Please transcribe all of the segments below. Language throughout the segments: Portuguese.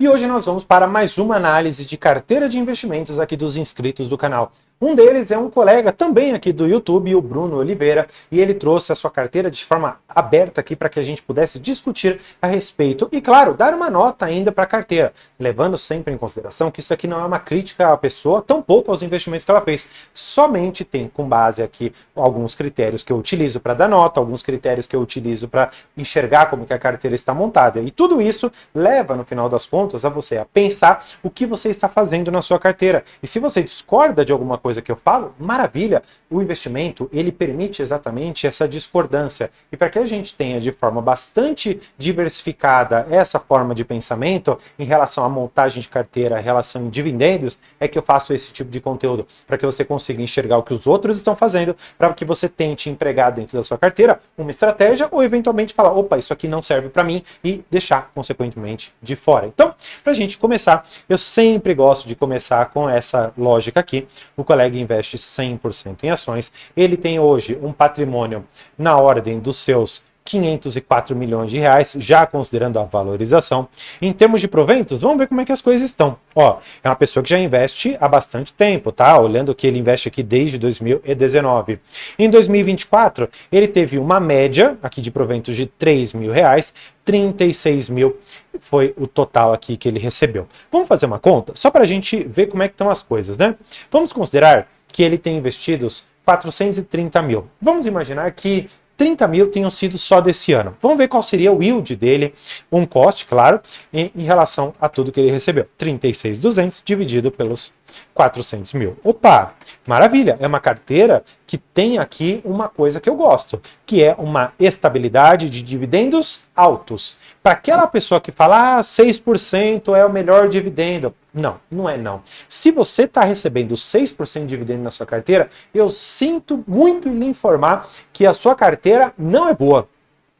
E hoje nós vamos para mais uma análise de carteira de investimentos aqui dos inscritos do canal. Um deles é um colega também aqui do YouTube, o Bruno Oliveira, e ele trouxe a sua carteira de forma aberta aqui para que a gente pudesse discutir a respeito e, claro, dar uma nota ainda para a carteira, levando sempre em consideração que isso aqui não é uma crítica à pessoa, tampouco aos investimentos que ela fez. Somente tem com base aqui alguns critérios que eu utilizo para dar nota, alguns critérios que eu utilizo para enxergar como que a carteira está montada. E tudo isso leva, no final das contas, a você a pensar o que você está fazendo na sua carteira. E se você discorda de alguma coisa que eu falo, maravilha, o investimento ele permite exatamente essa discordância. E para que a gente tenha de forma bastante diversificada essa forma de pensamento em relação à montagem de carteira, em relação a dividendos, é que eu faço esse tipo de conteúdo, para que você consiga enxergar o que os outros estão fazendo, para que você tente empregar dentro da sua carteira uma estratégia ou eventualmente falar, opa, isso aqui não serve para mim e deixar consequentemente de fora. Então, para a gente começar, eu sempre gosto de começar com essa lógica aqui. O colega investe 100% em ações, ele tem hoje um patrimônio na ordem dos seus 504 milhões de reais, já considerando a valorização. Em termos de proventos, vamos ver como é que as coisas estão. Ó, é uma pessoa que já investe há bastante tempo, tá? Olhando que ele investe aqui desde 2019. Em 2024, ele teve uma média aqui de proventos de 3 mil reais, 36 mil foi o total aqui que ele recebeu. Vamos fazer uma conta? Só para a gente ver como é que estão as coisas, né? Vamos considerar que ele tem investidos 430 mil. Vamos imaginar que 30 mil tenham sido só desse ano. Vamos ver qual seria o yield dele, um cost, claro, em relação a tudo que ele recebeu. 36.200 dividido pelos 400 mil. Opa, maravilha! É uma carteira que tem aqui uma coisa que eu gosto, que é uma estabilidade de dividendos altos. Para aquela pessoa que fala, 6% é o melhor dividendo. Não, não é não. Se você está recebendo 6% de dividendo na sua carteira, eu sinto muito em lhe informar que a sua carteira não é boa.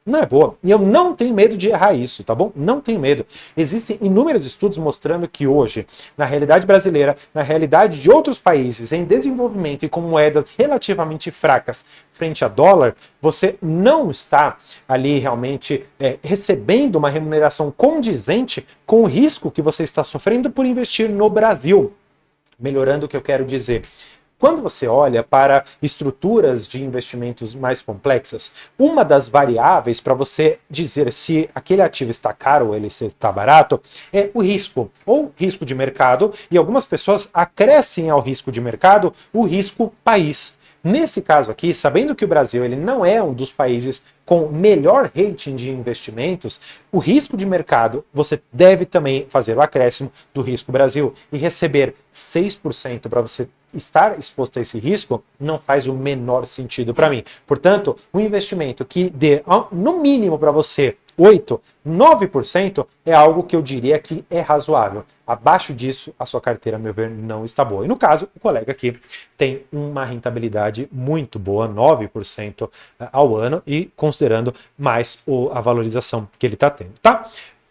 Não é boa. E eu não tenho medo de errar isso, tá bom? Não tenho medo. Existem inúmeros estudos mostrando que hoje, na realidade brasileira, na realidade de outros países em desenvolvimento e com moedas relativamente fracas frente a dólar, você não está ali realmente recebendo uma remuneração condizente com o risco que você está sofrendo por investir no Brasil. Melhorando o que eu quero dizer. Quando você olha para estruturas de investimentos mais complexas, uma das variáveis para você dizer se aquele ativo está caro ou ele está barato é o risco, ou risco de mercado, e algumas pessoas acrescem ao risco de mercado o risco país. Nesse caso aqui, sabendo que o Brasil ele não é um dos países com melhor rating de investimentos, o risco de mercado, você deve também fazer o acréscimo do risco Brasil e receber 6% para você estar exposto a esse risco não faz o menor sentido para mim. Portanto, um investimento que dê, no mínimo para você, 8%, 9% é algo que eu diria que é razoável. Abaixo disso, a sua carteira, a meu ver, não está boa. E no caso, o colega aqui tem uma rentabilidade muito boa, 9% ao ano, e considerando mais a valorização que ele está tendo, tá?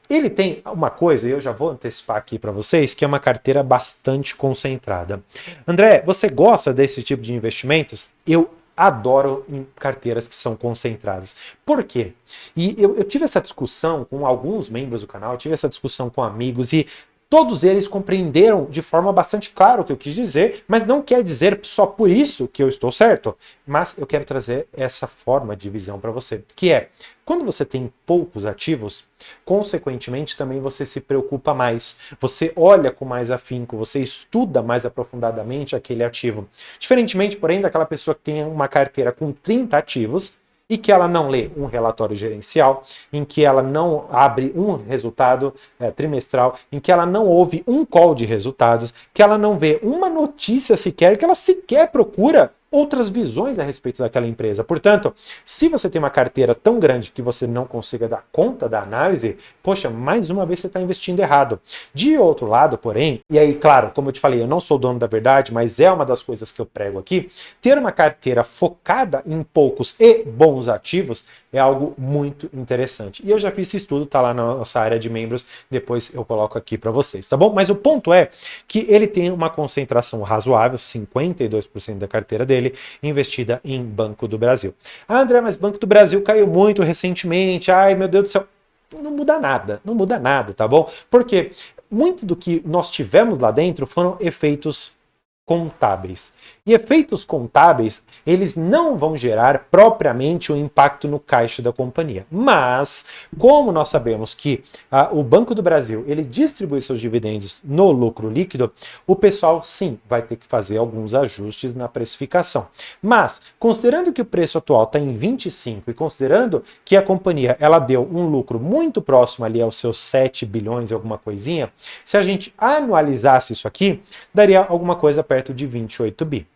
Ele tem uma coisa, e eu já vou antecipar aqui para vocês, que é uma carteira bastante concentrada. André, você gosta desse tipo de investimentos? Eu adoro em carteiras que são concentradas. Por quê? E eu tive essa discussão com alguns membros do canal, tive essa discussão com amigos e todos eles compreenderam de forma bastante clara o que eu quis dizer, mas não quer dizer só por isso que eu estou certo. Mas eu quero trazer essa forma de visão para você, que é, quando você tem poucos ativos, consequentemente também você se preocupa mais, você olha com mais afinco, você estuda mais aprofundadamente aquele ativo. Diferentemente, porém, daquela pessoa que tem uma carteira com 30 ativos, e que ela não lê um relatório gerencial, em que ela não abre um resultado trimestral, em que ela não ouve um call de resultados, que ela não vê uma notícia sequer, que ela sequer procura outras visões a respeito daquela empresa. Portanto, se você tem uma carteira tão grande que você não consiga dar conta da análise, poxa, mais uma vez você está investindo errado. De outro lado, porém, e aí, claro, como eu te falei, eu não sou dono da verdade, mas é uma das coisas que eu prego aqui, ter uma carteira focada em poucos e bons ativos é algo muito interessante. E eu já fiz esse estudo, tá lá na nossa área de membros, depois eu coloco aqui para vocês, tá bom? Mas o ponto é que ele tem uma concentração razoável, 52% da carteira dele, investida em Banco do Brasil. Ah, André, mas Banco do Brasil caiu muito recentemente. Ai, meu Deus do céu. não muda nada, tá bom? Porque muito do que nós tivemos lá dentro foram efeitos contábeis. E efeitos contábeis, eles não vão gerar propriamente um impacto no caixa da companhia. Mas, como nós sabemos que o Banco do Brasil, ele distribui seus dividendos no lucro líquido, o pessoal, sim, vai ter que fazer alguns ajustes na precificação. Mas, considerando que o preço atual está em 25 e considerando que a companhia, ela deu um lucro muito próximo ali aos seus 7 bilhões e alguma coisinha, se a gente anualizasse isso aqui, daria alguma coisa perto de 28 bi.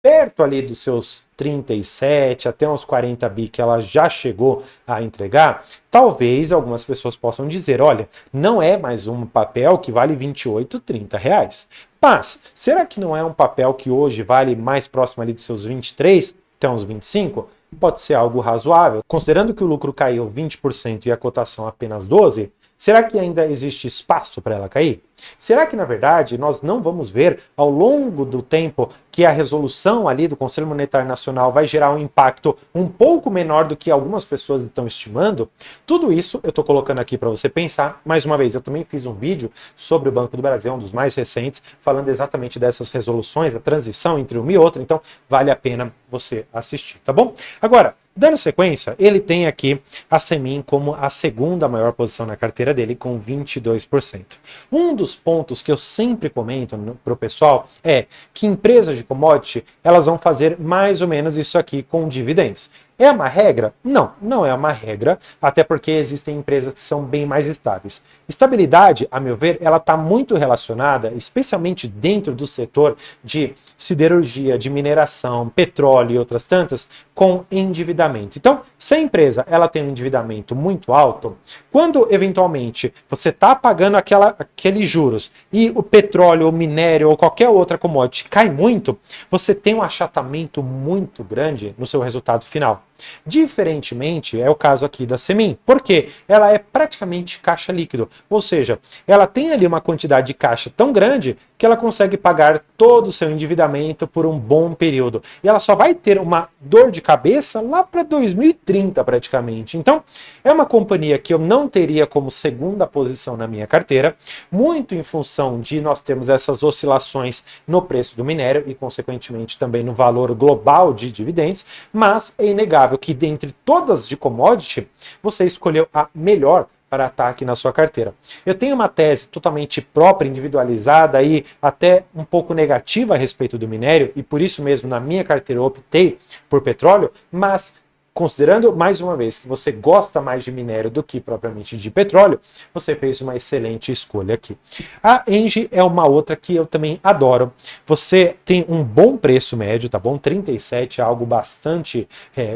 Perto ali dos seus 37 até uns 40 bi que ela já chegou a entregar, talvez algumas pessoas possam dizer, olha, não é mais um papel que vale 28, 30 reais. Mas, será que não é um papel que hoje vale mais próximo ali dos seus 23, até uns 25? Pode ser algo razoável. Considerando que o lucro caiu 20% e a cotação apenas 12%, será que ainda existe espaço para ela cair? Será que, na verdade, nós não vamos ver ao longo do tempo que a resolução ali do Conselho Monetário Nacional vai gerar um impacto um pouco menor do que algumas pessoas estão estimando? Tudo isso eu estou colocando aqui para você pensar. Mais uma vez, eu também fiz um vídeo sobre o Banco do Brasil, um dos mais recentes, falando exatamente dessas resoluções, a transição entre uma e outra, então vale a pena você assistir, tá bom? Agora, dando sequência, ele tem aqui a Semin como a segunda maior posição na carteira dele, com 22%. Um dos pontos que eu sempre comento para o pessoal é que empresas de commodity, elas vão fazer mais ou menos isso aqui com dividendos. É uma regra? Não, não é uma regra, até porque existem empresas que são bem mais estáveis. Estabilidade, a meu ver, ela está muito relacionada, especialmente dentro do setor de siderurgia, de mineração, petróleo e outras tantas, com endividamento. Então, se a empresa ela tem um endividamento muito alto, quando eventualmente você está pagando aqueles juros e o petróleo, o minério ou qualquer outra commodity cai muito, você tem um achatamento muito grande no seu resultado final. Diferentemente, é o caso aqui da Semin, porque ela é praticamente caixa líquido, ou seja, ela tem ali uma quantidade de caixa tão grande que ela consegue pagar todo o seu endividamento por um bom período. E ela só vai ter uma dor de cabeça lá para 2030 praticamente. Então, é uma companhia que eu não teria como segunda posição na minha carteira, muito em função de nós termos essas oscilações no preço do minério e, consequentemente, também no valor global de dividendos, mas é inegável que dentre todas de commodity, você escolheu a melhor para ataque na sua carteira. Eu tenho uma tese totalmente própria, individualizada e até um pouco negativa a respeito do minério, e por isso mesmo na minha carteira eu optei por petróleo, mas considerando mais uma vez que você gosta mais de minério do que propriamente de petróleo, você fez uma excelente escolha aqui. A Engie é uma outra que eu também adoro. Você tem um bom preço médio, tá bom? 37 é algo bastante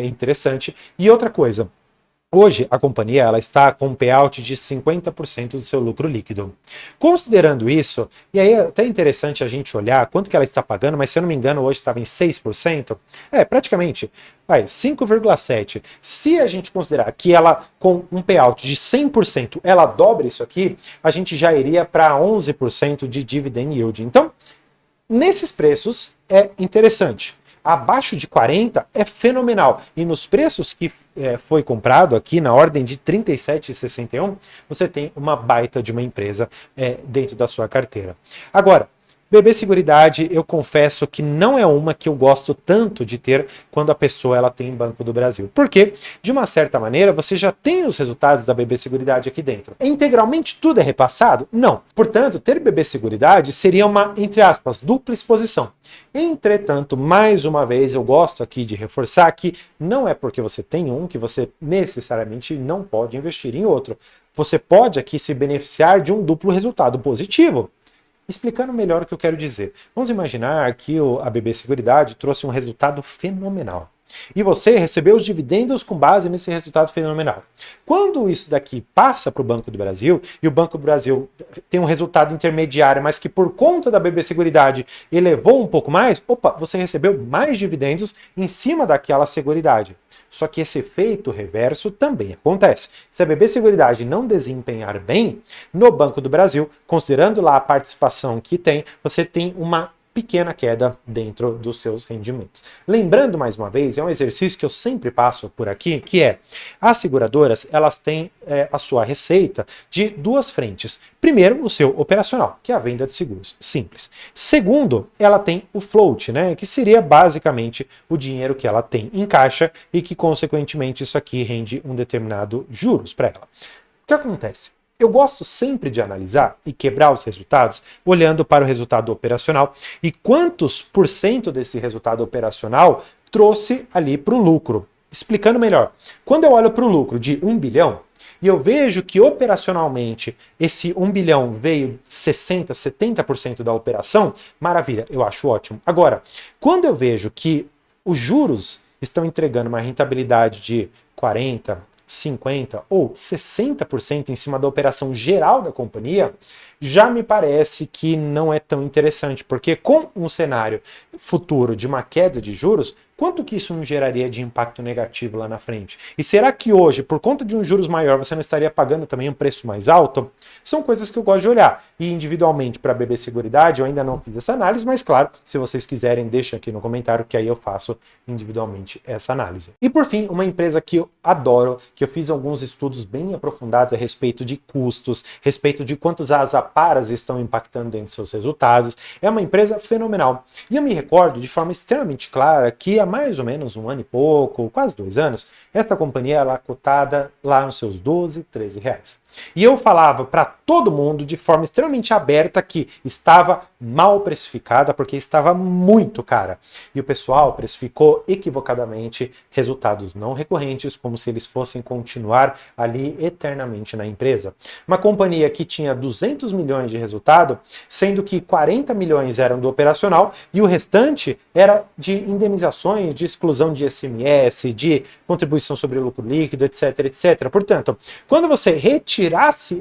interessante. E outra coisa, hoje, a companhia ela está com um payout de 50% do seu lucro líquido. Considerando isso, e aí é até interessante a gente olhar quanto que ela está pagando, mas se eu não me engano hoje estava em 6%, praticamente, 5,7%. Se a gente considerar que ela com um payout de 100%, ela dobra isso aqui, a gente já iria para 11% de dividend yield. Então, nesses preços é interessante. Abaixo de 40 é fenomenal. E nos preços que foi comprado aqui, na ordem de 37,61, você tem uma baita de uma empresa dentro da sua carteira. Agora, BB Seguridade, eu confesso que não é uma que eu gosto tanto de ter quando a pessoa ela tem Banco do Brasil. Porque, de uma certa maneira, você já tem os resultados da BB Seguridade aqui dentro. Integralmente tudo é repassado? Não. Portanto, ter BB Seguridade seria uma, entre aspas, dupla exposição. Entretanto, mais uma vez, eu gosto aqui de reforçar que não é porque você tem um que você necessariamente não pode investir em outro. Você pode aqui se beneficiar de um duplo resultado positivo. Explicando melhor o que eu quero dizer. Vamos imaginar que a BB Seguridade trouxe um resultado fenomenal. E você recebeu os dividendos com base nesse resultado fenomenal. Quando isso daqui passa para o Banco do Brasil, e o Banco do Brasil tem um resultado intermediário, mas que por conta da BB Seguridade elevou um pouco mais, você recebeu mais dividendos em cima daquela seguridade. Só que esse efeito reverso também acontece. Se a BB Seguridade não desempenhar bem, no Banco do Brasil, considerando lá a participação que tem, você tem uma pequena queda dentro dos seus rendimentos. Lembrando mais uma vez, é um exercício que eu sempre passo por aqui, que é, as seguradoras, elas têm a sua receita de duas frentes. Primeiro, o seu operacional, que é a venda de seguros, simples. Segundo, ela tem o float, né, que seria basicamente o dinheiro que ela tem em caixa e que, consequentemente, isso aqui rende um determinado juros para ela. O que acontece? Eu gosto sempre de analisar e quebrar os resultados olhando para o resultado operacional e quantos por cento desse resultado operacional trouxe ali para o lucro. Explicando melhor, quando eu olho para o lucro de 1 bilhão e eu vejo que operacionalmente esse 1 bilhão veio 60%, 70% da operação, maravilha, eu acho ótimo. Agora, quando eu vejo que os juros estão entregando uma rentabilidade de 40%, 50% ou 60% em cima da operação geral da companhia, já me parece que não é tão interessante, porque com um cenário futuro de uma queda de juros, quanto que isso não geraria de impacto negativo lá na frente? E será que hoje, por conta de um juros maior, você não estaria pagando também um preço mais alto? São coisas que eu gosto de olhar. E individualmente, para BB Seguridade, eu ainda não fiz essa análise, mas claro, se vocês quiserem, deixa aqui no comentário que aí eu faço individualmente essa análise. E por fim, uma empresa que eu adoro, que eu fiz alguns estudos bem aprofundados a respeito de custos, respeito de quantos as aparas estão impactando dentro dos seus resultados, é uma empresa fenomenal. E eu me recordo de forma extremamente clara que há mais ou menos um ano e pouco, quase 2 anos, esta companhia ela é cotada lá nos seus 12, 13 reais. E eu falava para todo mundo de forma extremamente aberta que estava mal precificada porque estava muito cara. E o pessoal precificou equivocadamente resultados não recorrentes, como se eles fossem continuar ali eternamente na empresa. Uma companhia que tinha 200 milhões de resultado, sendo que 40 milhões eram do operacional e o restante era de indenizações, de exclusão de ICMS, de contribuição sobre lucro líquido, etc, etc. Portanto, quando você retirasse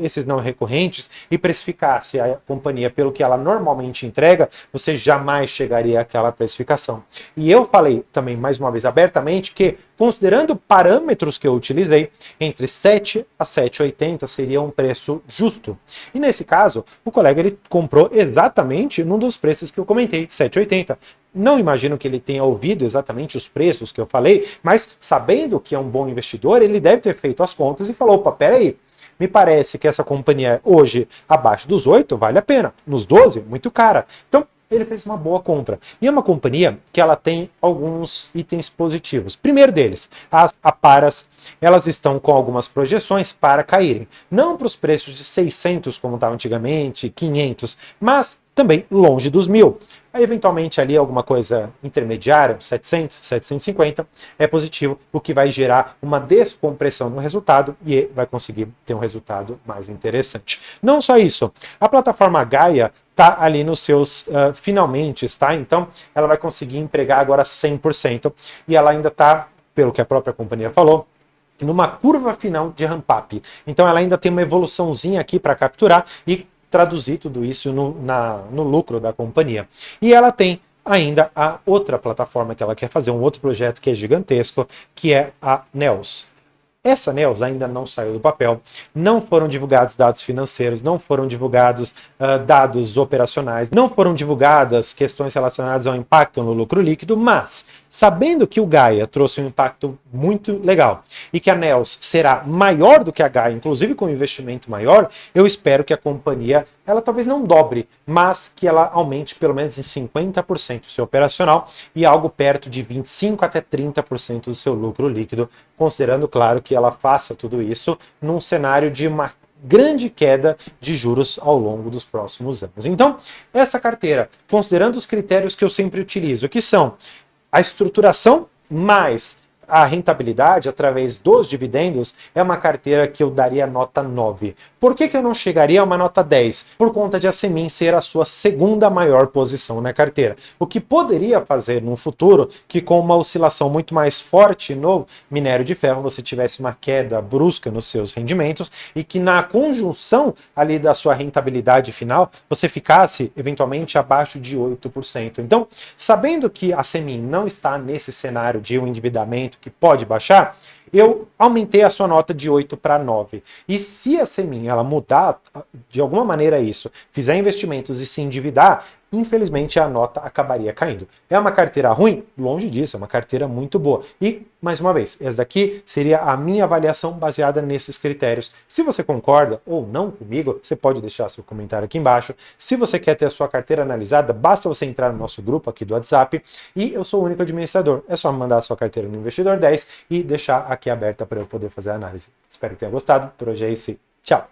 esses não recorrentes e precificasse a companhia pelo que ela normalmente entrega, você jamais chegaria àquela precificação. E eu falei também, mais uma vez, abertamente, que considerando parâmetros que eu utilizei, entre 7 a 7,80 seria um preço justo. E nesse caso, o colega ele comprou exatamente num dos preços que eu comentei, 7,80. Não imagino que ele tenha ouvido exatamente os preços que eu falei, mas sabendo que é um bom investidor, ele deve ter feito as contas e falou, opa, peraí, me parece que essa companhia hoje abaixo dos 8 vale a pena, nos 12 muito cara. Então ele fez uma boa compra. E é uma companhia que ela tem alguns itens positivos. Primeiro deles, as aparas, elas estão com algumas projeções para caírem. Não para os preços de 600 como estava antigamente, 500, mas também longe dos 1.000. Aí, eventualmente, ali alguma coisa intermediária, 700, 750, é positivo, o que vai gerar uma descompressão no resultado e vai conseguir ter um resultado mais interessante. Não só isso, a plataforma Gaia está ali nos seus finalmente, tá? Então, ela vai conseguir empregar agora 100% e ela ainda está, pelo que a própria companhia falou, numa curva final de ramp-up. Então, ela ainda tem uma evoluçãozinha aqui para capturar e traduzir tudo isso no lucro da companhia. E ela tem ainda a outra plataforma que ela quer fazer, um outro projeto que é gigantesco, que é a Nels. Essa Nels ainda não saiu do papel, não foram divulgados dados financeiros, não foram divulgados dados operacionais, não foram divulgadas questões relacionadas ao impacto no lucro líquido, mas sabendo que o Gaia trouxe um impacto muito legal e que a Nels será maior do que a Gaia, inclusive com um investimento maior, eu espero que a companhia ela talvez não dobre, mas que ela aumente pelo menos em 50% o seu operacional e algo perto de 25% até 30% do seu lucro líquido, considerando, claro, que ela faça tudo isso num cenário de uma grande queda de juros ao longo dos próximos anos. Então, essa carteira, considerando os critérios que eu sempre utilizo, que são a estruturação mais a rentabilidade através dos dividendos, é uma carteira que eu daria nota 9. Por que eu não chegaria a uma nota 10? Por conta de a Semin ser a sua segunda maior posição na carteira. O que poderia fazer no futuro que com uma oscilação muito mais forte no minério de ferro você tivesse uma queda brusca nos seus rendimentos e que na conjunção ali da sua rentabilidade final você ficasse eventualmente abaixo de 8%. Então, sabendo que a Semin não está nesse cenário de um endividamento que pode baixar, eu aumentei a sua nota de 8 para 9. E se a Semin ela mudar de alguma maneira isso, fizer investimentos e se endividar, infelizmente a nota acabaria caindo. É uma carteira ruim? Longe disso, é uma carteira muito boa. E, mais uma vez, essa daqui seria a minha avaliação baseada nesses critérios. Se você concorda ou não comigo, você pode deixar seu comentário aqui embaixo. Se você quer ter a sua carteira analisada, basta você entrar no nosso grupo aqui do WhatsApp e eu sou o único administrador. É só mandar a sua carteira no Investidor 10 e deixar aqui aberta para eu poder fazer a análise. Espero que tenha gostado. Por hoje é isso. Tchau!